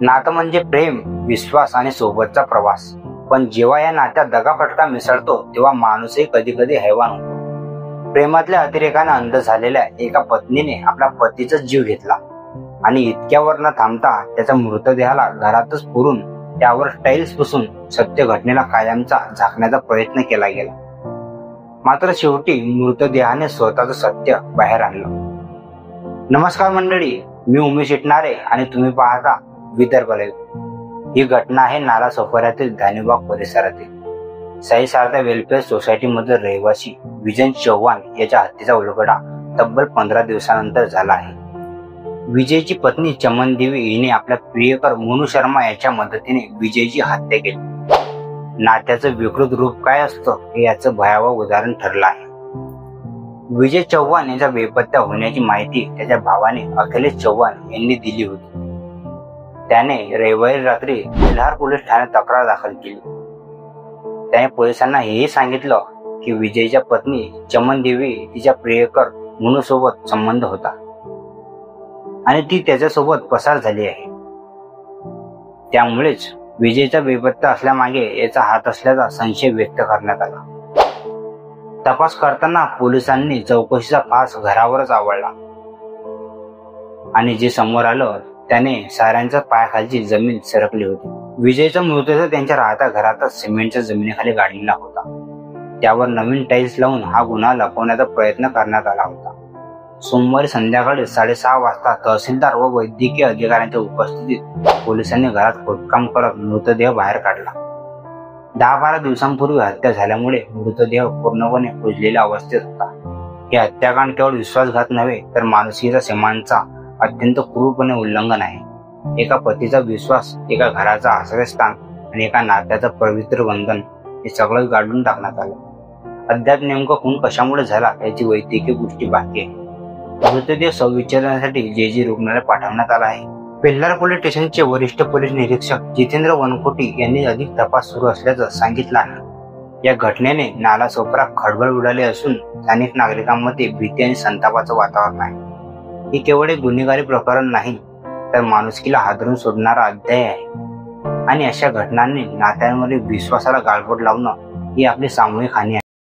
नातं म्हणजे प्रेम, विश्वास आणि सोबतचा प्रवास. पण जेव्हा या नात्यात दगाफटका मिसळतो तेव्हा माणूसही कधी कधी हैवान होतो. प्रेमातल्या अतिरेकाने अंध झालेल्या एका पत्नीने आपल्या पतीचा जीव घेतला आणि इतक्यावर न थांबता त्याच्या मृतदेहाला घरातच पुरून त्यावर टाईल्स पुसून सत्य घटनेला कायमचा झाकण्याचा प्रयत्न केला गेला. मात्र शेवटी मृतदेहाने स्वतःचं सत्य बाहेर आणलं. नमस्कार मंडळी, मी उमेश इटणारे आणि तुम्ही पाहता विदर्भ लाईव्ह. ही घटना आहे नालासोपाऱ्यातील धानीबाग परिसरातील साई शारदा वेलफेअर सोसायटी मधील रहिवासी विजय चव्हाण याच्या हत्येचा उलगडा तब्बल 15 दिवसानंतर झाला आहे. विजयची पत्नी चमन देवी हिने आपल्या प्रियकर मोनू शर्मा याच्या मदतीने विजयची हत्या केली. नात्याचं विकृत रूप काय असतं हे याचं भयावह उदाहरण ठरलं आहे. विजय चव्हाण यांचा बेपत्ता होण्याची माहिती त्याच्या भावाने अखिलेश चव्हाण यांनी दिली होती. त्याने रविवारी रात्री बेल्हार पोलीस ठाण्यात तक्रार दाखल केली. त्याने पोलिसांना हेही सांगितलं की विजयच्या पत्नी चमन देवी तिच्या प्रियकर मोनू सोबत संबंध होता आणि ती त्याच्यासोबत पसार झाली आहे. त्यामुळेच विजयचा बेपत्ता असल्यामागे याचा हात असल्याचा संशय व्यक्त करण्यात आला. तपास करताना पोलिसांनी चौकशीचा फास घरावरच आवळला आणि जे समोर आलं त्याने साऱ्यांच्या पायाखालची जमीन सरकली होती. विजयचा मृतदेह त्यांच्या राहत्या घरातच सिमेंटच्या जमिनीखाली गाडलेला होता. त्यावर नवीन टाईल्स लावून हा गुन्हा लपवण्याचा प्रयत्न करण्यात आला होता. सोमवारी संध्याकाळी 6:30 वाजता तहसीलदार व वैद्यकीय अधिकाऱ्यांच्या उपस्थितीत पोलिसांनी घरात खोदकाम करत मृतदेह बाहेर काढला. 10-12 दिवसांपूर्वी हत्या झाल्यामुळे मृतदेह पूर्णपणे कुजलेल्या अवस्थेत होता. हे हत्याकांड केवळ विश्वासघात नव्हे तर माणुसकीच्या सीमांचा अत्यंत क्रूरपणे उल्लंघन आहे. एका पतीचा विश्वास, एका घराचा आश्रयस्थान आणि एका नात्याचं पवित्र बंधन हे सगळं गाडून टाकण्यात आलं. अद्याप नेमकं खून कशामुळे झाला याची वैद्यकीय गोष्टी बाकी आहे. मृतदेह शवविच्छेदनासाठी जे रुग्णालय पाठवण्यात आला आहे. बेल्हार पोलीस स्टेशनचे वरिष्ठ पोलीस निरीक्षक जितेंद्र वनकोटी यांनी अधिक तपास सुरू असल्याचं सांगितलं आहे. या घटनेने नालासोपारा खळबळ उडाली असून स्थानिक नागरिकांमध्ये भीती आणि संतापाचं वातावरण आहे. ही केवळ एक गुन्हेगारी प्रकरण नाही तर माणुसकीला हादरून सोडणारा अध्याय आहे आणि अशा घटनांनी नात्यांवरील विश्वासाला गाळबोट लावणं ही आपली सामूहिक हानी आहे.